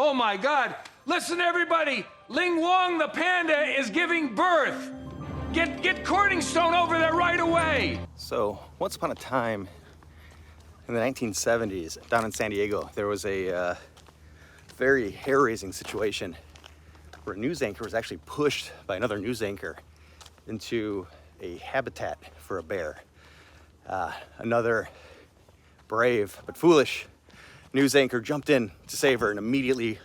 Oh my God. Listen, everybody. Ling Wong the panda is giving birth. Get Corningstone over there right away. So, once upon a time in the 1970s, down in San Diego, there was a very hair-raising situation where a news anchor was actually pushed by another news anchor into a habitat for a bear. Another brave but foolish news anchor jumped in to save her and immediately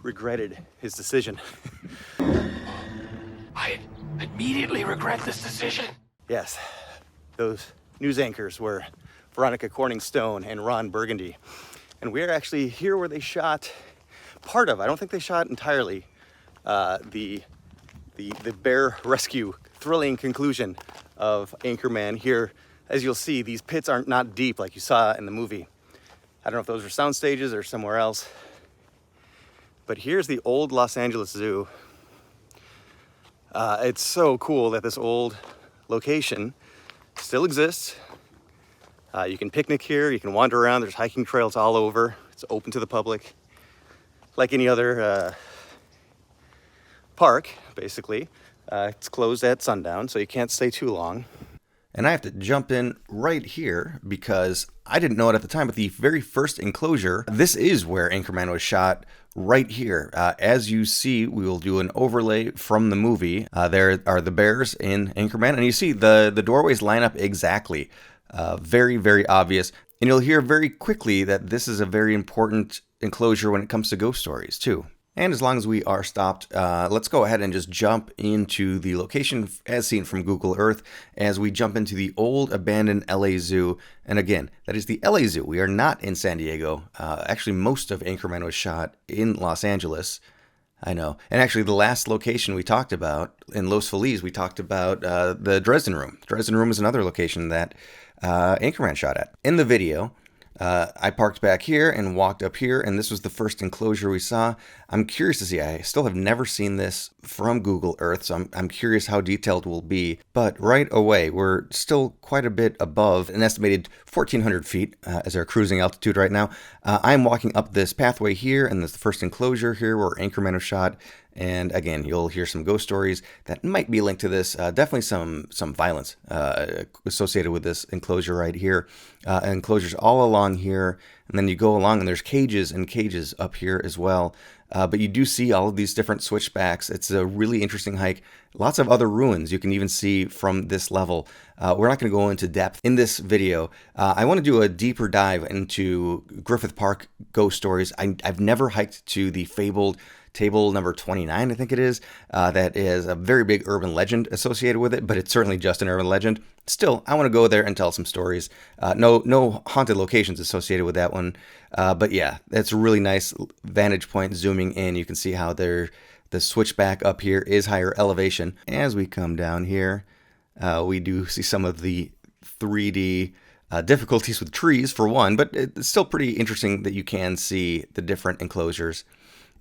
regretted his decision. I immediately regret this decision. Yes, those news anchors were Veronica Corningstone and Ron Burgundy. And we're actually here where they shot part of, I don't think they shot entirely, the bear rescue thrilling conclusion of Anchorman. Here, as you'll see, these pits aren't not deep like you saw in the movie. I don't know if those are sound stages or somewhere else. But here's the old Los Angeles Zoo. It's so cool that this old location still exists. You can picnic here, you can wander around, there's hiking trails all over. It's open to the public, like any other park, basically. It's closed at sundown, so you can't stay too long. And I have to jump in right here because I didn't know it at the time, but the very first enclosure, this is where Anchorman was shot, right here. As you see, we will do an overlay from the movie. There are the bears in Anchorman, and you see the doorways line up exactly. Very, very obvious. And you'll hear very quickly that this is a very important enclosure when it comes to ghost stories, too. And as long as we are stopped, let's go ahead and just jump into the location as seen from Google Earth as we jump into the old abandoned LA Zoo. And again, that is the LA Zoo. We are not in San Diego. Actually, most of Anchorman was shot in Los Angeles. I know. And actually, the last location we talked about in Los Feliz, we talked about the Dresden Room. The Dresden Room is another location that Anchorman shot at. In the video, I parked back here and walked up here, and this was the first enclosure we saw. I'm curious to see. I still have never seen this from Google Earth, so I'm curious how detailed it will be. But right away, we're still quite a bit above an estimated 1,400 feet as our cruising altitude right now. I'm walking up this pathway here, and this is the first enclosure here where Anchorman was shot. And again, you'll hear some ghost stories that might be linked to this. Definitely some violence associated with this enclosure right here. Enclosures all along here, and then you go along and there's cages and cages up here as well. But you do see all of these different switchbacks. It's a really interesting hike. Lots of other ruins you can even see from this level. We're not going to go into depth in this video. I want to do a deeper dive into Griffith Park ghost stories. I've never hiked to the fabled table number 29, I think it is. That is a very big urban legend associated with it, but it's certainly just an urban legend. Still, I want to go there and tell some stories. No haunted locations associated with that one. But yeah, that's a really nice vantage point zooming in. You can see how the switchback up here is higher elevation. As we come down here, we do see some of the 3D difficulties with trees for one, but it's still pretty interesting that you can see the different enclosures.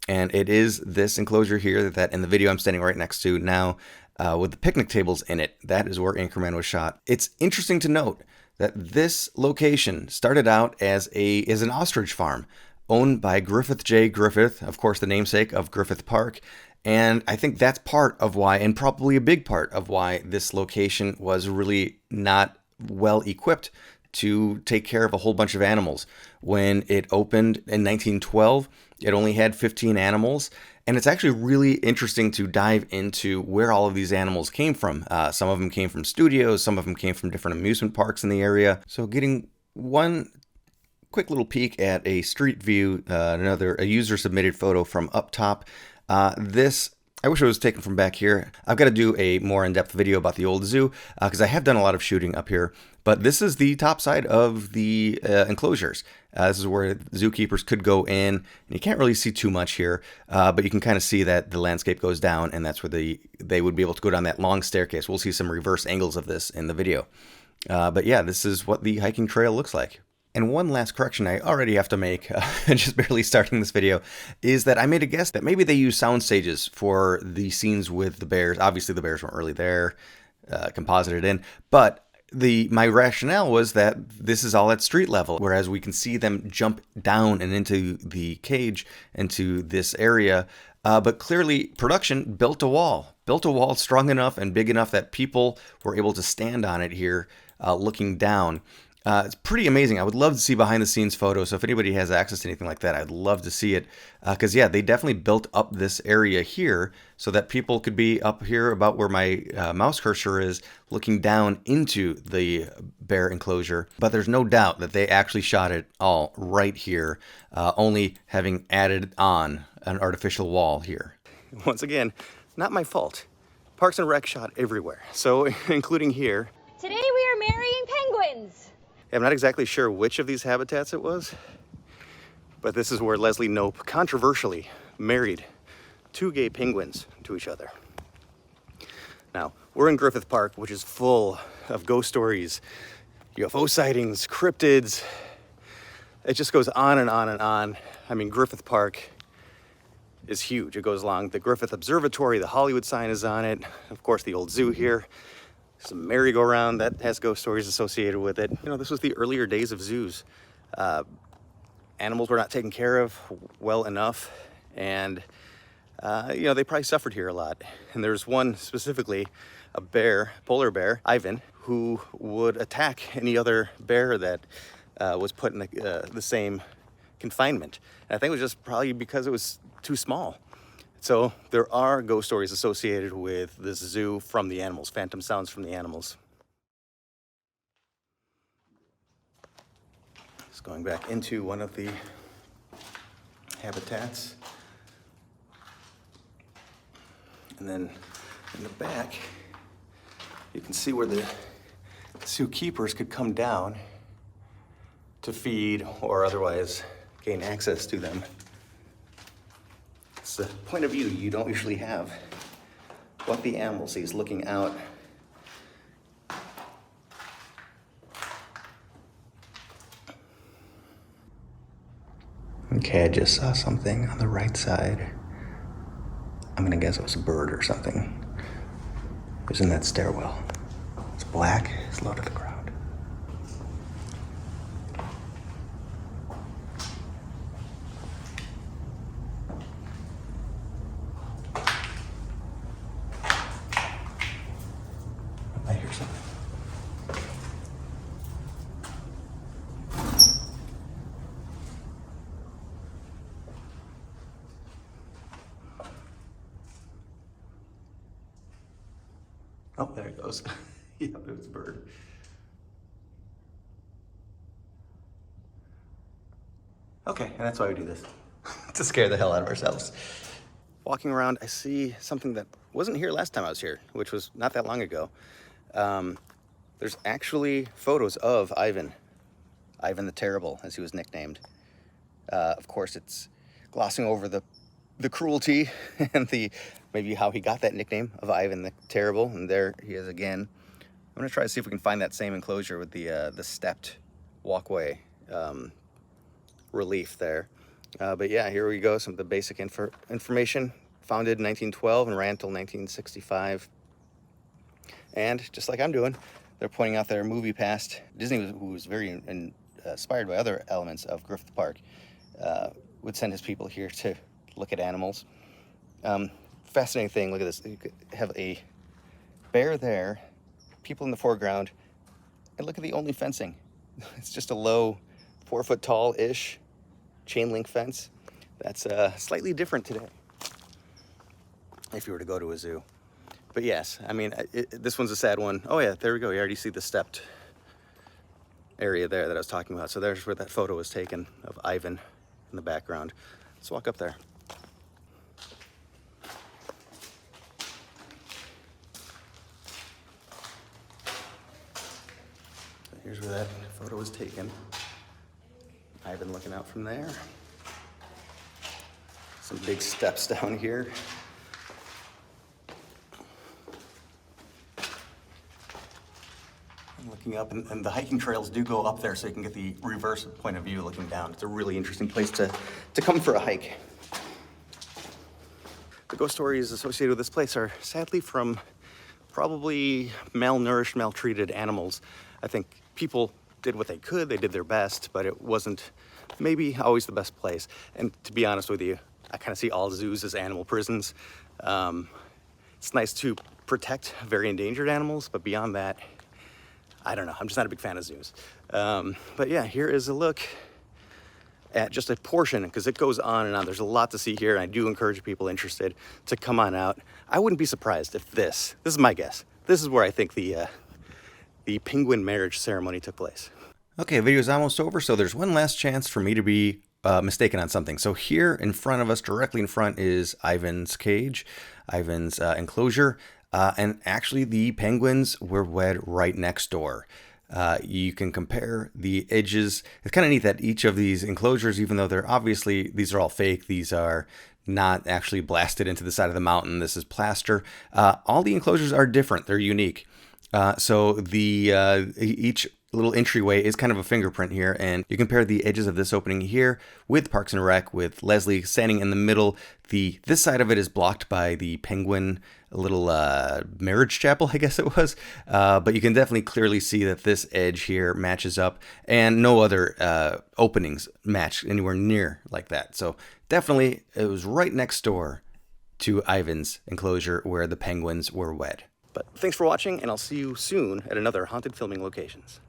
And it is this enclosure here that in the video I'm standing right next to now with the picnic tables in it. That is where Anchorman was shot. It's interesting to note that this location started out as an ostrich farm owned by Griffith J. Griffith, of course, the namesake of Griffith Park. And I think that's part of why, and probably a big part of why, this location was really not well equipped to take care of a whole bunch of animals. When it opened in 1912, it only had 15 animals, and it's actually really interesting to dive into where all of these animals came from. Some of them came from studios, some of them came from different amusement parks in the area. So getting one quick little peek at a street view, a user-submitted photo from up top. This, I wish it was taken from back here. I've got to do a more in-depth video about the old zoo because I have done a lot of shooting up here. But this is the top side of the enclosures. This is where zookeepers could go in, and you can't really see too much here, but you can kind of see that the landscape goes down, and that's where they would be able to go down that long staircase. We'll see some reverse angles of this in the video. But yeah, this is what the hiking trail looks like. And one last correction I already have to make, just barely starting this video, is that I made a guess that maybe they use sound stages for the scenes with the bears. Obviously, the bears weren't really there, composited in, but my rationale was that this is all at street level, whereas we can see them jump down and into the cage, into this area. But clearly, production built a wall strong enough and big enough that people were able to stand on it here, looking down. It's pretty amazing. I would love to see behind the scenes photos. So if anybody has access to anything like that, I'd love to see it. Because yeah, they definitely built up this area here so that people could be up here about where my mouse cursor is, looking down into the bear enclosure. But there's no doubt that they actually shot it all right here, only having added on an artificial wall here. Once again, not my fault. Parks and Rec shot everywhere, so including here. Today we are marrying penguins. I'm not exactly sure which of these habitats it was, but this is where Leslie Knope controversially married 2 gay penguins to each other. Now, we're in Griffith Park, which is full of ghost stories, UFO sightings, cryptids. It just goes on and on and on. I mean, Griffith Park is huge. It goes along the Griffith Observatory, the Hollywood sign is on it, of course the old zoo here. Some merry-go-round that has ghost stories associated with it. You know, this was the earlier days of zoos. Animals were not taken care of well enough, and you know, they probably suffered here a lot. And there's one specifically, a bear, polar bear, Ivan, who would attack any other bear that was put in the same confinement. And I think it was just probably because it was too small. So there are ghost stories associated with this zoo from the animals, phantom sounds from the animals. Just going back into one of the habitats. And then in the back, you can see where the zoo keepers could come down to feed or otherwise gain access to them. It's a point of view you don't usually have. What the animal sees looking out. Okay, I just saw something on the right side. I'm gonna guess it was a bird or something. It was in that stairwell. It's black, it's low to the ground. I hear something. Oh, there it goes. Yep, it was a bird. Okay, and that's why we do this. To scare the hell out of ourselves. Walking around, I see something that wasn't here last time I was here, which was not that long ago. There's actually photos of Ivan the Terrible, as he was nicknamed. Of course, it's glossing over the cruelty and maybe how he got that nickname of Ivan the Terrible. And there he is again. I'm gonna try to see if we can find that same enclosure with the stepped walkway relief there. But yeah, here we go. Some of the basic information. Founded in 1912 and ran until 1965. And just like I'm doing, they're pointing out their movie past. Disney, who was very inspired by other elements of Griffith Park, would send his people here to look at animals. Fascinating thing, look at this. You could have a bear there, people in the foreground, and look at the only fencing. It's just a low 4 foot tall-ish chain link fence. That's slightly different today if you were to go to a zoo. But yes, I mean, this one's a sad one. Oh yeah, there we go. You already see the stepped area there that I was talking about. So there's where that photo was taken of Ivan in the background. Let's walk up there. So here's where that photo was taken. Ivan looking out from there. Some big steps down here. Looking up, and the hiking trails do go up there so you can get the reverse point of view looking down. It's a really interesting place to come for a hike. The ghost stories associated with this place are sadly from probably malnourished, maltreated animals. I think people did what they could, they did their best, but it wasn't maybe always the best place. And to be honest with you, I kind of see all zoos as animal prisons. It's nice to protect very endangered animals, but beyond that, I don't know. I'm just not a big fan of zoos. But yeah, here is a look at just a portion, because it goes on and on. There's a lot to see here, and I do encourage people interested to come on out. I wouldn't be surprised if this is my guess, this is where I think the penguin marriage ceremony took place. Okay, video's almost over, so there's one last chance for me to be mistaken on something. So here in front of us, directly in front, is Ivan's cage, Ivan's enclosure, and actually the penguins were wed right next door. You can compare the edges. It's kind of neat that each of these enclosures, even though they're obviously, these are all fake, these are not actually blasted into the side of the mountain, this is plaster. All the enclosures are different, they're unique. So the each little entryway is kind of a fingerprint here, and you compare the edges of this opening here with Parks and Rec, with Leslie standing in the middle. This side of it is blocked by the penguin little marriage chapel, I guess it was, but you can definitely clearly see that this edge here matches up, and no other openings match anywhere near like that. So definitely it was right next door to Ivan's enclosure where the penguins were wed. But thanks for watching, and I'll see you soon at another Haunted Filming Locations.